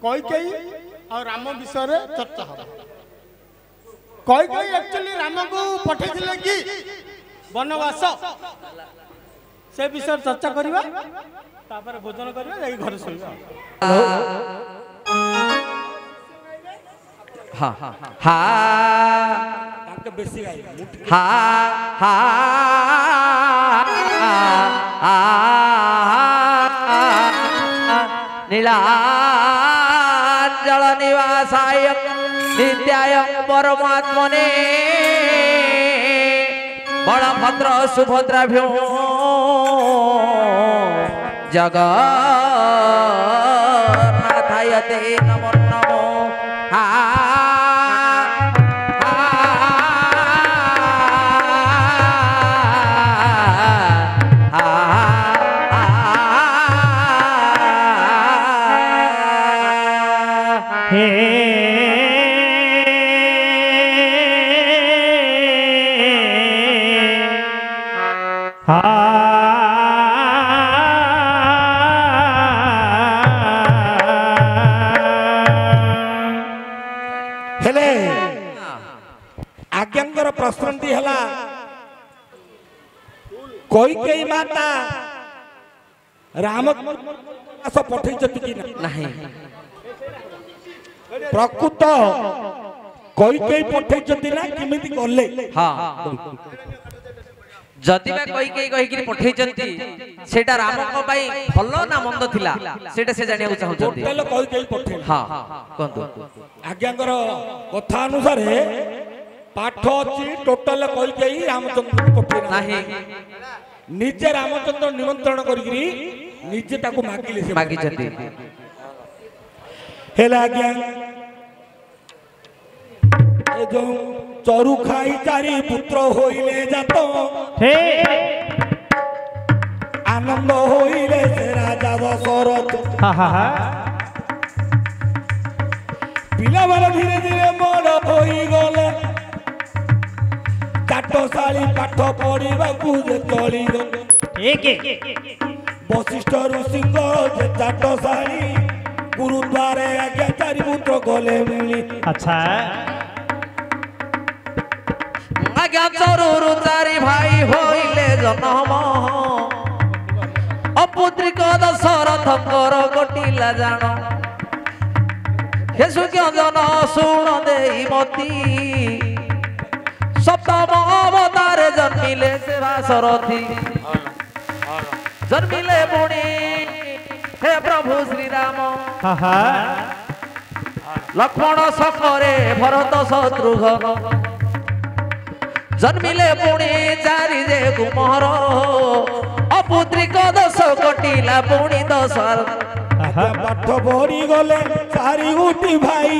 कैकेयी और राम विषय चर्चा हम कैकेयी एक्चुअली राम को पठे कि वनवास से विषय चर्चा करवा भोजन करवा घर शोवा हाँ हाँ नीलांजल निवासाय नित्याय परमात्मने बलभद्र सुभद्राभ्यो जगन्नाथाय ते नमो नमो आज्ञांकर प्रश्नटी है कैकेयी माता राम पठे कि नहीं प्रकृत कैकेयी पठे ना किमी गले जदि कैकेयी कहि पठे सेटा राम को भाई भल ना मंद थिला सेटा से जानिया चाहू टोटल कैकेयी पठे हां कहंतु आज्ञांकर कथा अनुसार पाठ अच्छी टोटल कैकेयी रामचंद्र पठे नहीं निजे रामचंद्र निमंत्रण करी निजे ताको मागिले से मागी जति हेला आज्ञा ए जो चरु खाई चारि पुत्र होइले जातो हे आनंद होइले से राजा दशरथ हा हा हा पिला वाला धीरे धीरे बड़ होई गले चाटशाली पाठ पढ़ा चली वशिष्ठ ऋषि चाटशाली गुरुद्वारे आज्ञा चारि पुत्र गले मिली अच्छा आज्ञा चरुरु चारि भाई होइले जन्म अपुत्रिक दशरथंकर गोटिला जान हे सुज्ञ जन शुण देई मती सप्तम अवतार जन्मिले सेवा सरथी जन्मिले पुणी हे प्रभु श्री राम लक्ष्मण सकरे भरत शत्रुघ्न जन्मिले पुणी चारि जे कुमार अपुत्रिक दश कटिला पुणी दश पाठ पढ़ी गले चारि गोटी भाई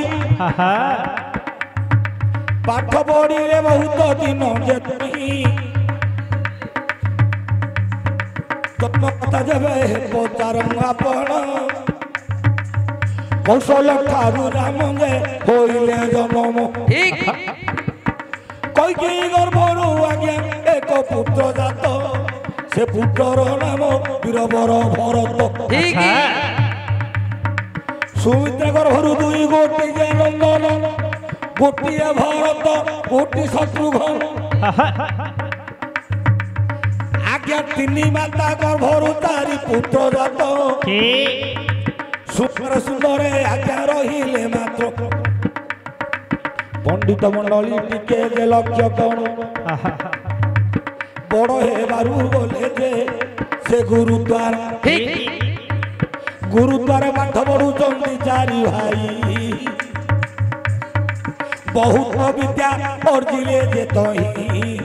पाठ पढ़ी बहुत दिन जत्न कथा जब पचार आपण कौशल ठारू राम होइले जन्म कैकेयी गर्भर आज्ञा एक पुत्र जात से पुत्र नाम वीरवर भरत सुमित्रा गर्भर दुई गोटी जे नंदन गोटिए भरत गोटी शत्रुघ्न आज्ञा तीन माता गर्भर चारि पुत्र जात सुंदर सुंदर आज्ञा रहिले मात्र पंडित मंडली टिके जे लक्ष्य कौन बड़ हे बारू गले जे से गुरुद्वार पाठ पढ़ु चारि भाई बहुत विद्या अर्जिले जे तही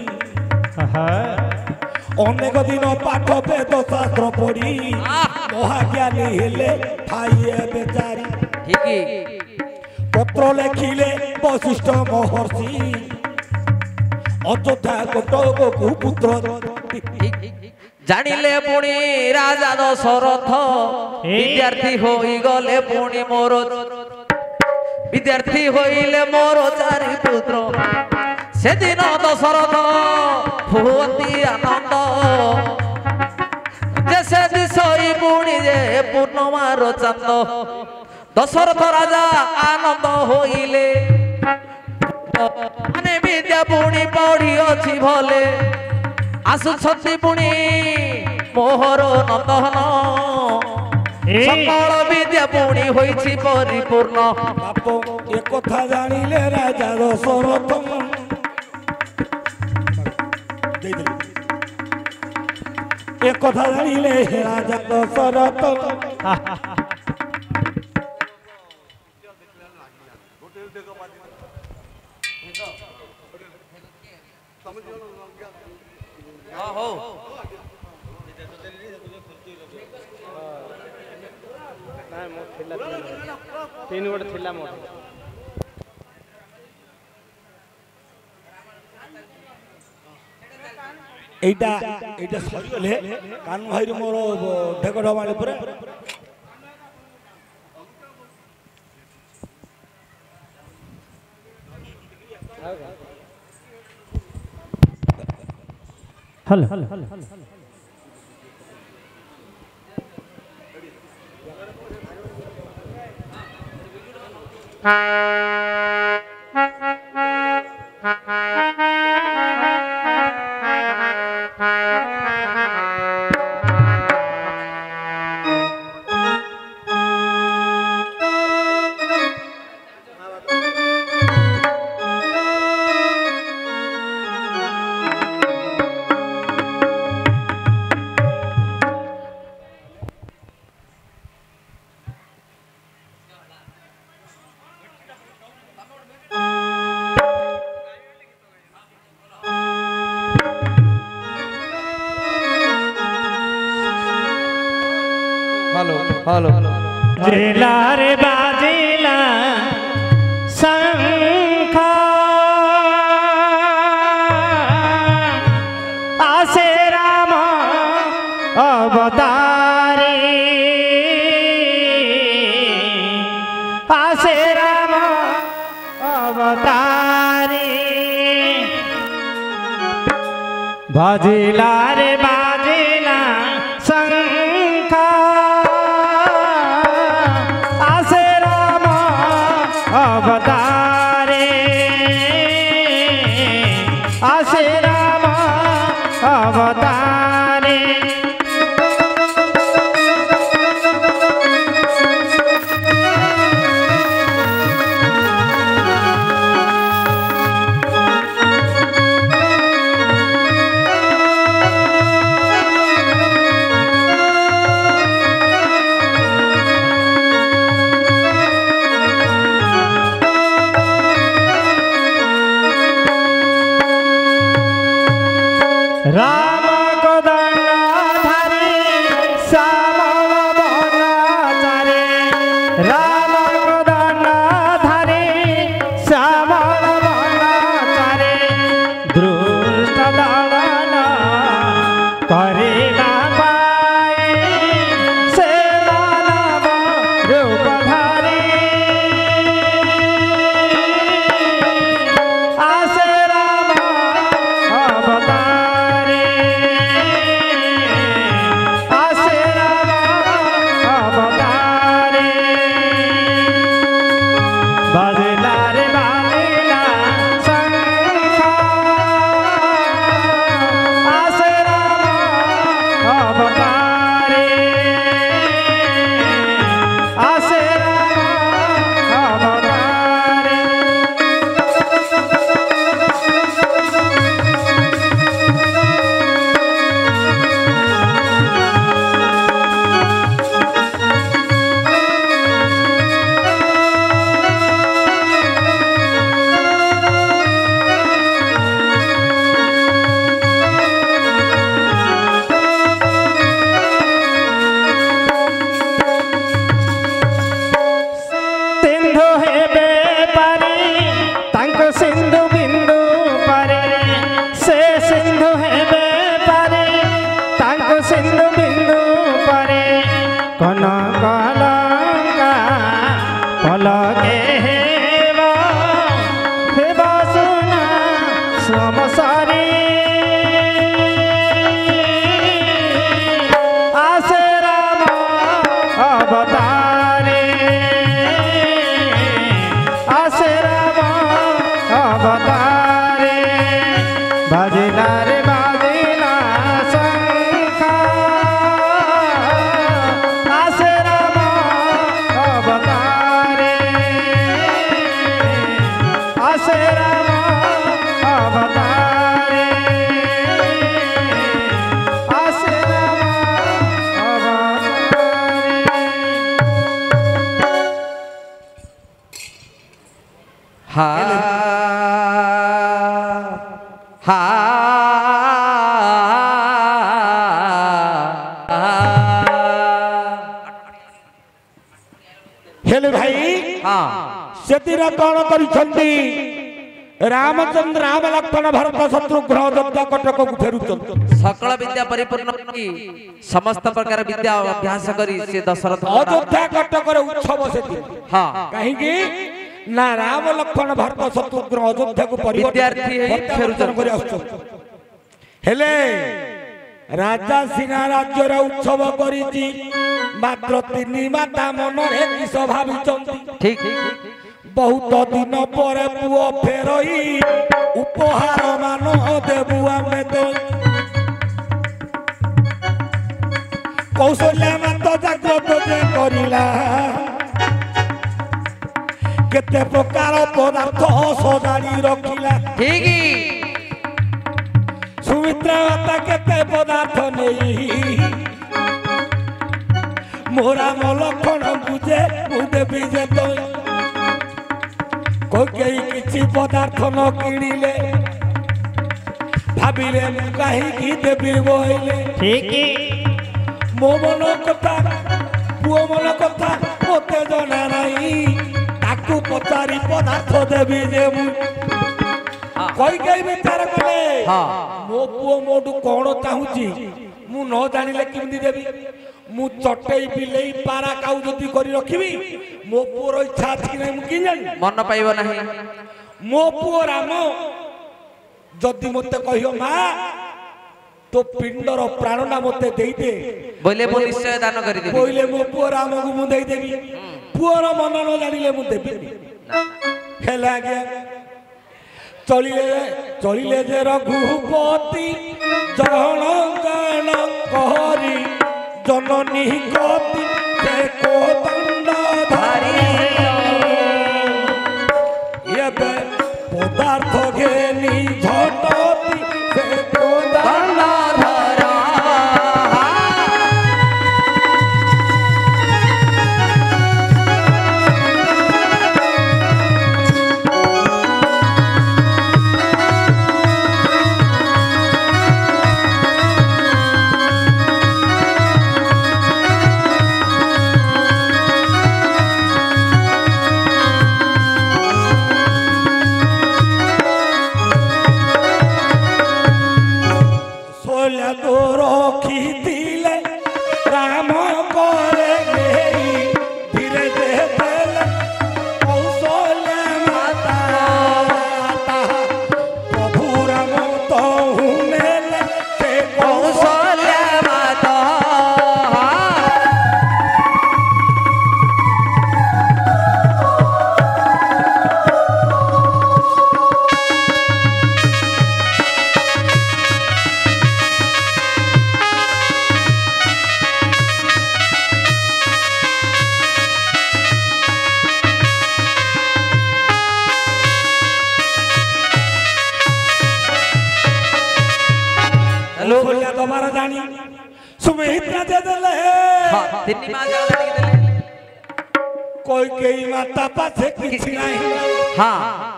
अनेक दिन पाठ वेद शास्त्र पढ़ी महाज्ञानी हेले खाइए बेचारी पत्र लेखिले वशिष्ठ महर्षि अयोध्या कटक पुत्र जानिले पुणी राजा दशरथ विद्यार्थी होई गले पुणी मोर विद्यार्थी होइले मोर चारि पुत्र से दिन दशरथ भुवती आनंद जैसे दिशई পুଣି ଯେ ପୂର୍ଣ୍ଣମାର ଚାନ୍ଦ ଦଶରଥ ରାଜା ଆନନ୍ଦ ହୋଇଲେ ମାନେ ବିଦ୍ୟା ପୁଣି ପଢି ଅଛି ଭଲେ ଆସୁଛନ୍ତି ପୁଣି ମୋହର ନନ୍ଦନ সকল বিদ্যা পুଣି ହୋଇଛି ପରିପୂର୍ଣ୍ଣ ବାପ ଏ କଥା ଜାଣିଲେ ରାଜା ଦଶରଥ ଏ କଥା ଜାଣିଲେ ରାଜା ଦଶରଥ तीन गोटे थिला मोर এইটা এইটা সরিগলে কানু ভাইর মোর ঢেক ঢমালি পুরা हल हेलो जिला रे बाजिला शंख आसे राम अवतारी आसे राम अवतारी बाजिला रे बाजिला शंख अवतारे आसे राम अवतारे राम को दंडधारी श्यामल वनचारी राम को दंडधारी श्यामल वनचारी दुष्ट दलन करिला पाई से मानव रूपधारी आसे राम अवतारी आसे राम अवतारी बाजिला रे बाजिला शंख आसे राम अवतारी आसे राम हा हा हेले भाई हाँ सेतिर कौन करिछंती रामचंद्र राम लक्ष्मण भरत शत्रुघ्न अयोध्या कटक को फेरुचंती सकल विद्या परिपूर्ण की समस्त प्रकार विद्या अभ्यास करी से दशरथ अयोध्या कटक रे उत्सव सेतिर हाँ कहीं की ना राम लक्ष्मण भरत शत्रुघ्न अयोध्या को विद्यार्थी है परिवर्तन करि आछुछंती हेले राजा सिंहा राज्य रे उत्सव करिछि मात्र 3 माता मन रे किस भाबिचंती ठीक बहुत दिन पर पुओ फेरई उपहार मान देबु आमे तो कौशल्या मात जाग्रत जे करिला केते प्रकार पदार्थ सजाड़ी रखिला ठीक सुमित्रा माता केते पदार्थ नहीं मोरा मलक्षण बुझे देवी जे तो कोई किसी पदार्थ न किणिले भाविले कहीं देवी बोले ठीक मो मन कथा पुओ मन कथा मते जना नहीं ताकू पचारी पदार्थ देवी जे कोई विचार कले मो पुओ मोटू कौन चाहूची मु न जानिले किमती देवी मु चटई बिलेई पारा काउ जदी करी रखिबी मो पुओर इच्छा अछि नै मु कि जानि मन पाइबो नाही मो पुओ राम जदी मते कहियो मा तो पिंडर प्राणना मते देई दे बोले मु निश्चय दान करि देबी बोले मो पुओ राम को मु देई देबी पुओर मन न जानिले मु देबी हेला गया चलिले जे रघुपति जन गण कहरी जननी गति से को दंड धारी ये पदार्थ घेनी झटती से को दंड धारा तुम्हारा जानी सुमित्रा दे देले हां तिन्नी मां जा जानी देले कोई केई माता पाछे किछ नाही हां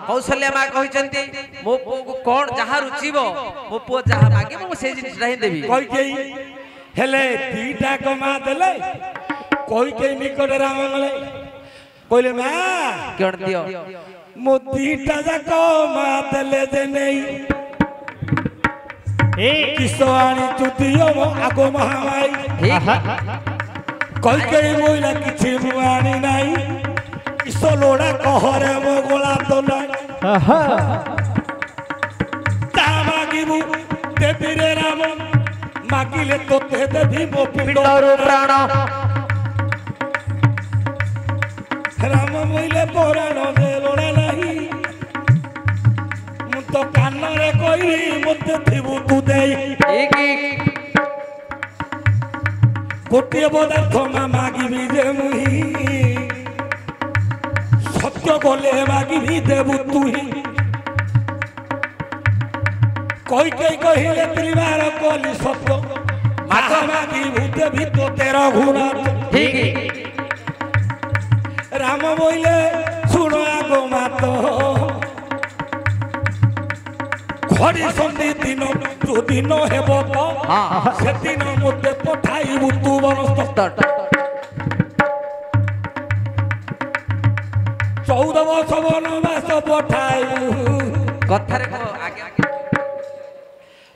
कौशल्या मां कहि चंती मो पो को कोन जहा रुचिबो मो पो जहा मागे मो से जिनिस रही देबी कोई केई हेले दीटा को मां देले कोई केई निकट राम मंगले कोइले मां कोन दियो मो दीटा जाको मां देले जे नहीं किसवाणी चुतियो आगो महामाई कोई कई मोइला किछि मुआनी नाही किसो लोड़ा कहरे मो गोला तो नाही ता मागिबु देवी रे राम मागिले तो ते देवी मो पिंडर प्राण राम मोइले पुराण दे लोड़ा नाही मु तो कान रे कोई मते थिबु तू देई एक गोटे पदार्थ मागिबी जे मुही सत्य बोले मागिबी देबु तुही कोई कई कहिले त्रिवार कोली सत्य माता मागिबु देबी तो तेरा गुना ठीक राम बोले सुनो आगो मातो घड़ी संधि दिन जो दिन हेब तो से दिन मते पठाइबु तू बनस्त 14 वर्ष वनवास पठाइबु कथारे को आगे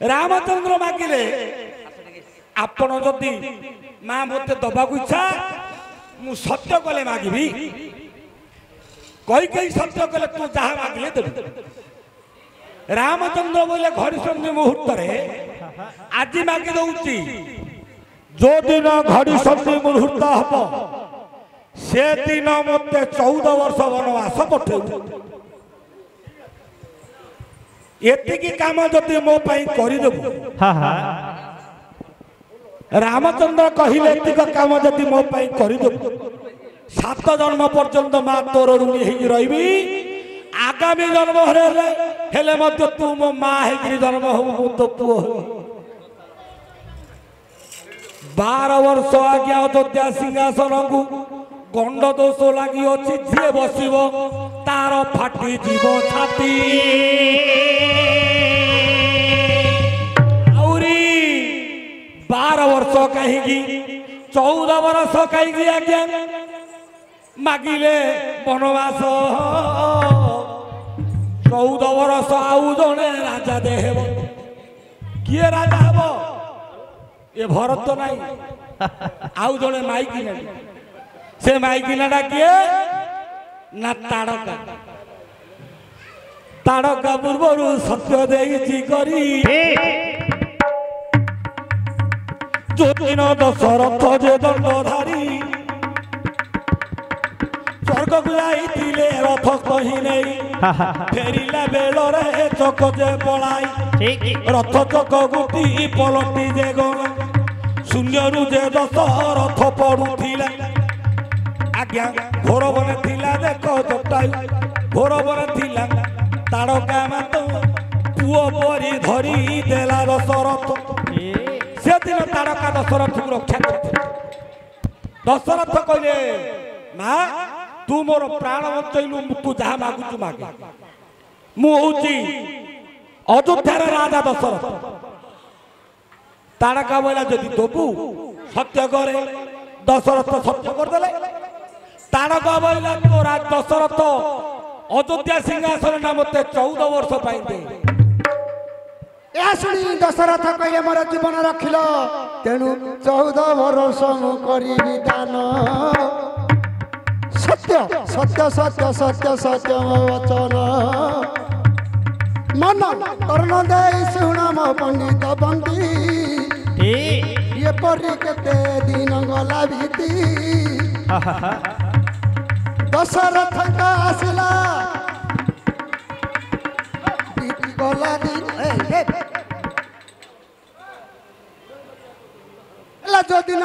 रामचंद्र मागिले आपण जदि मां मते दबाकु इच्छा मु सत्य कले मागिबी कई सत्य कले तू जहा मागिले देबी रामचंद्र बोले घड़ी संधि मुहूर्त रे आज मागी दउची जो दिन घड़ी संधि मुहूर्त हबो से दिन मते 14 वर्ष वनवास पठेउ एतिकी काम जदि मो पई करि देबु रामचंद्र कहिले एतिक काम जदि मो पई करि देबु 7 जन्म पर्यंत मा तोर ऋणी हेई रहिबी आगामी जन्म हेले मत तू मो माँ है जन्म हो तो पुओ 12 वर्ष आज्ञा अयोध्या सिंहासन को गंड दोष लगी अच्छी जी बसब तार फाटी जीव छाती आउरी 12 वर्ष कहीं 14 वर्ष कहीं आज्ञा मागिले वनवास 14 वर्ष आउ जने राजा देव किए राजा हब ये भरत तो नहीं आउ जने माइकी ना से माइकी ना किए ना ताड़का पूर्व सत्य देइछि करी जो दिन दशरथ जे दंडधारी स्वर्ग को जाइथिले रथ कहि नहीं फेरिला बेलरे चक जे पलाई रथ चक गुटी पलटी जे गण शून्य रु जे दशरथ पड़ुथिला आज्ञा घोर बने थिला देख जटायु घोर बने थिला ताड़का मात पुओ परी धरी देला दशरथ से दिन ताड़का दशरथ को रक्षा करथिला दशरथ कहले मां तू मोर प्राण बचैलु तू जहा मागुचु मागे मु होची अयोध्यार राजा दशरथ ताड़का बोला जदि देबू सत्य करे दशरथ सत्य करदेले ताड़का बोला तो राज दशरथ अयोध्या सिंहासन ना मते 14 वर्ष पाई दे या सुनी दशरथ कहले मोर जीवन रखिल तेणु 14 वर्ष मु करिबि दान सत्य सत्य सत्य सत्य सत्य वचन मन कर्ण दे शुण मो पंडित बंदी ये परी केते दिन गला भीति दशरथ का आसला बीती गला दिन जो दिन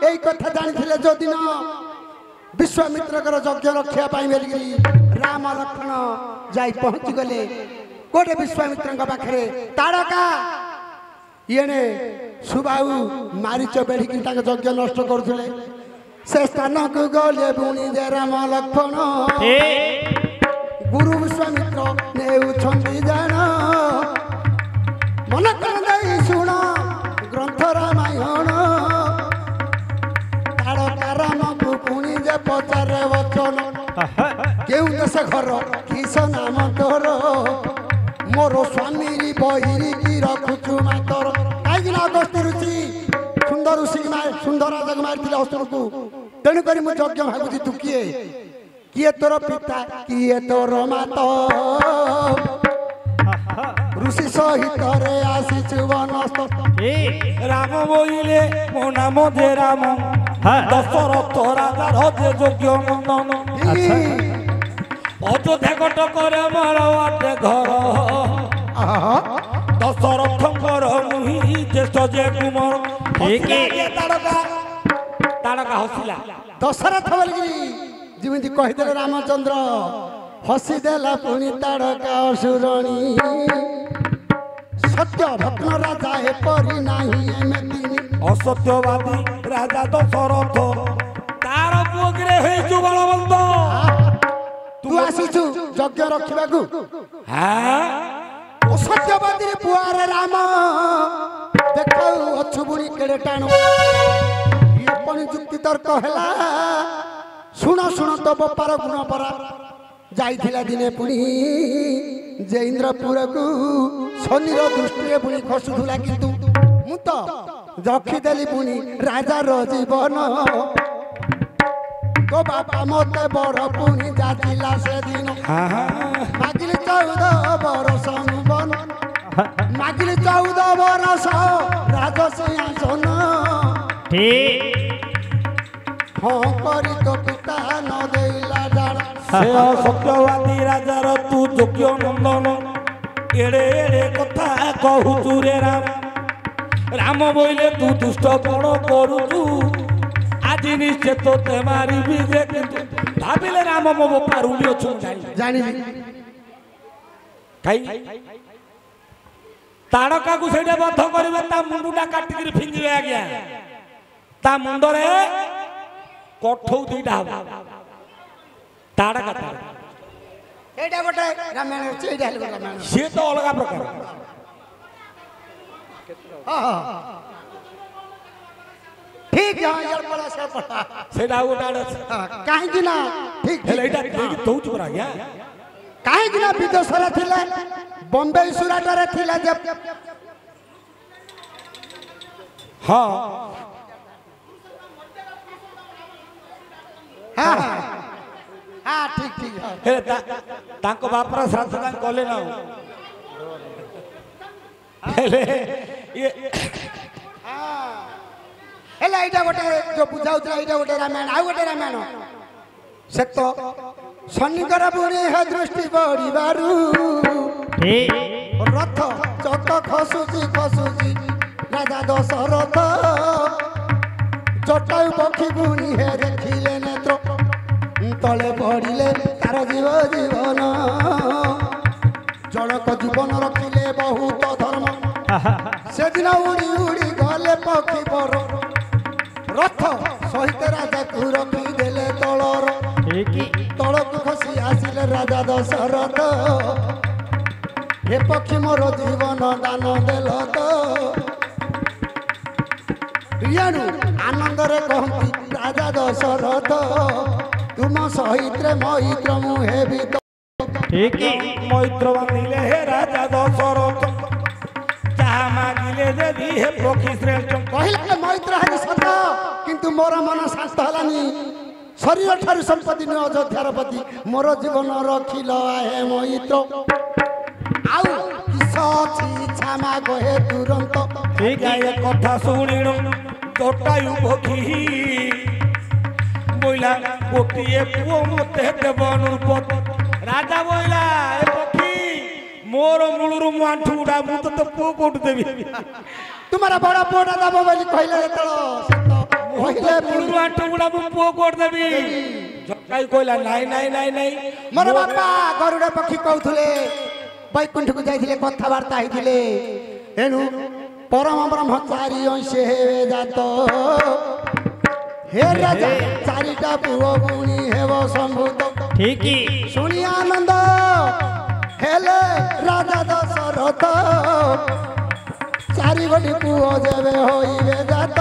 यही कथा जानी जो दिन विश्वामित्र यज्ञ रक्षा राम लक्ष्मण जाई पहुंची गले गोटे विश्वामित्र पाखे ताड़का ये सुबाऊ मारीच बेढ़ी यज्ञ नष्ट करुले से स्थान को गले बुणी जे राम लक्ष्मण गुरु विश्वामित्र नेउछंती जान मन कर शुण ग्रंथ रामायण ताड़का राम को पुणी जे पचारे वचन केउ देश घर किस नाम तोर मोर स्वामी बहिरी की रखुचु मातर कहीं अगस्त ऋषि सुंदर ऋषि सुंदर राजा को मारी असुर को तेणुक मुझे यज्ञ भागुची तू किए किए तोर पिता किए तोर माता ऋषि सहित आसीचु वनस्थ राम बोले मो नाम जे राम दशरथ राजा जे यज्ञ नंदन अयोध्या कटकर मोर बाटे घर दशरथंकर मुहि ज्येष्ठ जे कुमार ताड़का हसिला दशरथ बोली जिमिति कहिदेले रामचंद्र हसीदेला पुणी ताड़का असुरणी सत्य भक्न राजा हे परी नाही एमती असत्यवादी राजा दशरथ तार पुगरे हेचु बलवंत तू आसीचु यज्ञ रखिबाकू हां सत्यवती पुआरे राम देख अच्छु बुणी केड़े टाण ये पण जुक्ति तर्क हैला शुण शुण तो बपार गुण परा जाइथिला दिने पुणी जे इंद्रपुर को शनिर दृष्टि पुणी खसुला किंतु मु तो रखिदेली पुणी राजा रो जीवन तो बापा मते बर पुणी जातिला से दिन मागिली 14 बरस नुबन मागिली 14 बरस राजसिंहासन हाँ करी तो पिता न देला डाल से सत्यवादी राजा रो तू जोग्य नंदन एड़े एड़े कथा कहू रे राम राम बोले तू दुष्ट कौन करू तू आज निश्चय तो ते मारी भी जे किंतु भाबिले राम मो पारुली अछु जानी काई ताड़का को सेडे बद्ध करबे ता मुंडुटा काटिकरी फिंगिबे आज्ञा ता मुंडरे कठौ दुईटा हबा ताड़का एटा गोटे रामायण चेडा हल रामायण से तो अलग प्रकार ठीक है यार पड़ा से पड़ा सेडा गोटाडे काहे कि ना ठीक हेले एटा देखि तौच करा गया काहे कि ना विदेश रे थिले बॉम्बे सुराट रे थिले जब हां हां हां ठीक ठीक हे ताको बापरा श्राद्ध दान कोले ना हेले ये हेला एटा गोटे जो बुझाउतला एटा गोटे रामायण आ गोटे रामायण से तो शनिकर पुणी है दृष्टि बढिबारु रथ चक खसुची खसुची राजा दशरथ जटायु पक्षी पुणी है देखिले नेत्र तले पड़िले तार जीव जीवन जनक जीवन रखिले बहुत धर्म से दिन उड़ी उड़ी गले पक्षी पर रथ सहित राजा को रखी देले तलर तल को खसी आसिले राजा दशरथ हे पक्षी मोर जीवन दान देल तो रियाणु आनंद रे कहती राजा दशरथ तुम सहित रे मैत्र मुहे भी तो ठीक मैत्र बांधिले हे राजा दशरथ जहाँ मागिले देवी हे पक्षी श्रेष्ठ कहले मैत्र है सत किंतु मोर मन शांत हलानी शरीर ठार संपत्ति न अयोध्यार पति मोर जीवन रखिल हे मैत्र आउ किस इच्छा माग हे तुरंत ठीक है कथा शुणिण जटायु पक्षी बोला गोटे पुओ मते देव अनुरूप राजा बोला ए पक्षी मोर मूलरू मु आंठू उड़ा मु तो पुओ कोट देवी तुम्हारा बड़ा पोटा दबो बोली कहले तळ कहले मूलरू आंठू उड़ा मु पुओ कोट देवी जटायु कहला नाही नाही नाही नाही मोर बापा गरुड़ पक्षी कहउथले बैकुंठ को जाइथिले कथा वार्ता हिथिले एनु परम ब्रह्मचारी अंशे हे जात हे राजा चारिटा पुओ गुणी हेव संभूत ठीक सुनी आनंद हेले राजा दशरथ चारि गोटी पुओ जेबे होइबे जात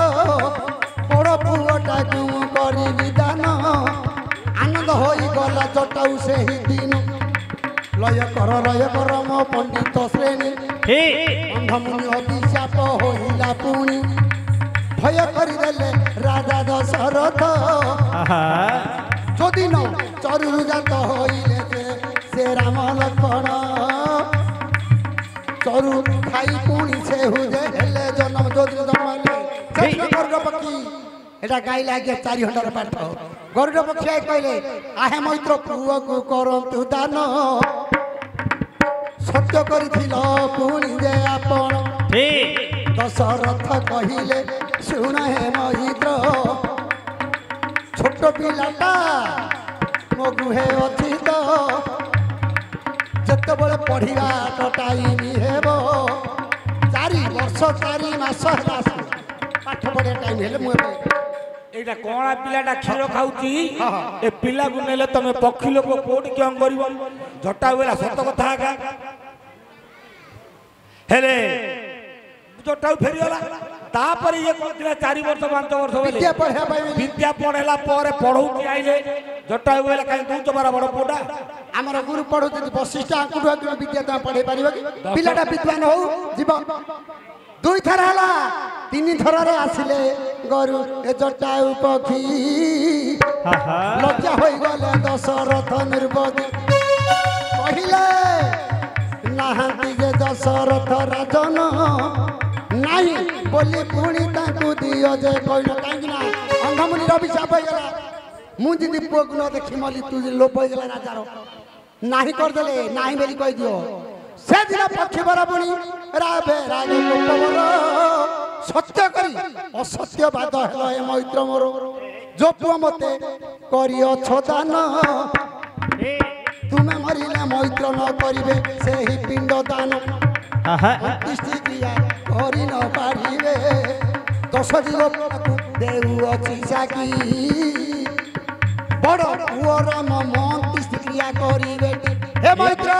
बड़ पुओटा क्यों करी विधान आनंद होई गला जटाऊ से ही दिन लय कर मो पंडित श्रेणी अंधमुनि अभिशाप होइला पुणी भय करिदेले राजा दशरथ जो दिन चरु जात होइले से राम लक्ष्मण चरु खाई पुणी से हुजे हेले जन्म जो दिन जन्मले गरुड़ पक्षी एटा गाइला आगे 4 घंटार पाठ गरुड़ पक्षी कहले आहे मैत्र पुओ को करंतु दान सत्य करिथिल पुणी जे आपण दशरथ कहिले सुन हे मैत्र छोट पिलाटा मो गृहे अच्छी तो जत बड़े पढ़ा तो टाइम हेब 4 वर्ष 4 मास पाठ पढ़ा टाइम हेले मुझे एटा कोणा पिलाटा क्षीर खाउची ए पिला को नेले तमे पक्षी लोक कोड क्यों करिवो झटा वेला सत कथा आगा हेले जोटा फेरीगला तापर ये कहला 4 वर्ष 5 वर्ष विद्या पढ़ा पाई विद्या पढ़ेला पर पढ़ौती आइले जोटा कहला काई दूच बड़ा बड़ पोटा आमर गुरु पढ़ौते वशिष्ठ आंकुठु विद्या तुम पढ़े पारिबो कि पिलाटा विद्वान हो जीव 2 थर हला 3 थर रे आसिले गुरु ए जटायु पखी लज्जा होई गले दशरथ निर्बोध कहिले नाहंती जे दशरथ राजन नाही बोली पुणी ताकू दियो जे कहलो काई ना अंधमुनि अभिशाप हो गला मु जदी पुक न देखि मली तू लोप हो गला राजार नाही कर देले नाही बेली कह दियो से दिन पक्षी बराबुनी राभे राज लोपवर सत्य करी असत्य बाद हेलो ए मैत्र मोर जो पुआ मते करियो छदान तुमे मरिले मैत्र न करिवे सेही पिंड दान अंत्येष्टि क्रिया करि न पारिवे 10 जीव देउ अछि साकी बड़ पुअर मम अंत्येष्टि क्रिया करिवे हे मैत्र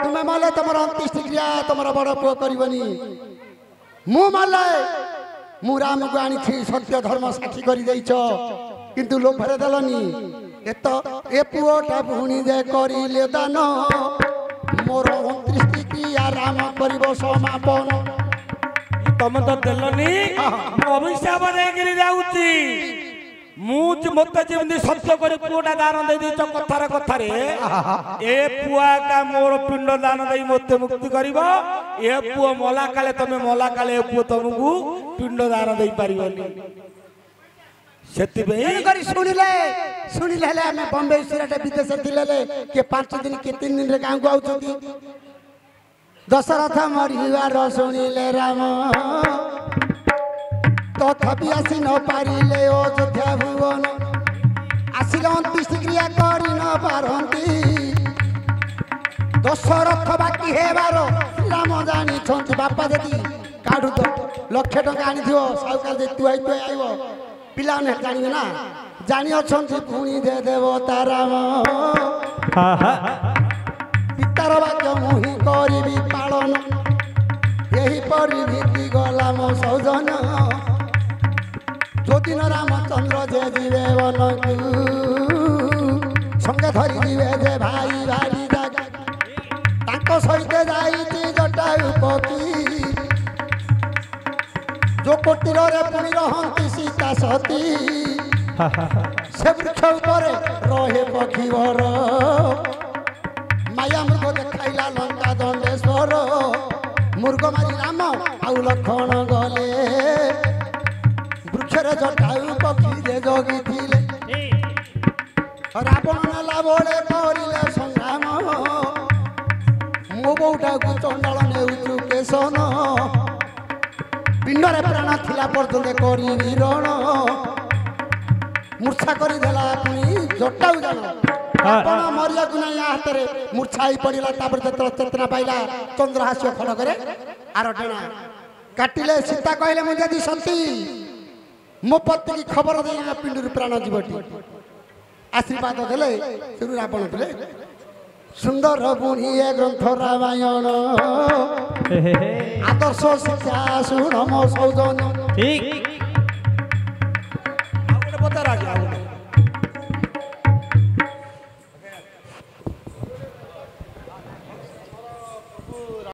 तुमे मले तमर अंत्येष्टि क्रिया तमर बड़ पुअ करिवनी मु मले मु राम को आनी थी सत्य धर्म साक्षी करि दैछ किंतु लोभरे देलनी ए पुओटा भुणी जे करिले दान मोर 29 क्रिया राम करिबो समापन तुम तो देलनी अभिशाप देगिरी जाउची मुच मत जेमदी सत्य करे पुओटा दान दे दैछ कथार कथारे ए पुआ का मोर पिंड दान देई मते मुक्ति करिवो ए पुओ मला काले तमे मला काले ए पुओ तुमको पिंड दान देई पारिबनी सेति बेई करी सुनिले हेले हमें बॉम्बे सिराटे विदेश दिलेले के 5 दिन के 3 दिन रे गांव को आउछती दशरथ मरिवार सुनिले राम तथापि आसी न पारिले अयोध्या भुवन आसिले अंत्येष्टि क्रिया करि न पारंती दशरथ बाकी हेबार राम जानी छंती बापा जदी काढु तो लक्ष टका आनी थियो साउकार दे तू आइबो पिला ने जानिबे ना जानी अछंती पुणी दे देवता राम पितार वाक्य मुहि करिबी पालन यही परिभीति गला मो सौजन जो दिन रामचंद्र जे जीवे बनकु संगे धरी जीवे जे भाई भाई जागा ताको सहित जाईती जटायु पकी जो कोटिर रे पुणी रहंती सीता सती से वृक्ष ऊपर रहे पक्षीवर माया मृग देखाइला लंका दंडेश्वर मृग मारी राम आउ लक्षण गले वृक्षरे जटायु पक्षी जे जगी थिले रावण नेला बोले करिले संग्राम मो बौटा को चंडाल नेउचु केसन पिंडरे प्राण थिला पर्यंत करी वीरण मूर्छा करी देला पुनी जटायु जान रावण मरिया गुना हाथ रे मूर्छाई पड़िला तापर जत चेतना पाइला चंद्रहास्य खड़ करे आर डेणा काटिले सीता कहले मु जदी सती मो पति की खबर दे पिंडुर प्राण जीवटी आशीर्वाद देले सुरु रावण देले सुंदर बुढ़िए ग्रंथ रामायण आदर्श शिक्षा सुन मो सौजन ठीक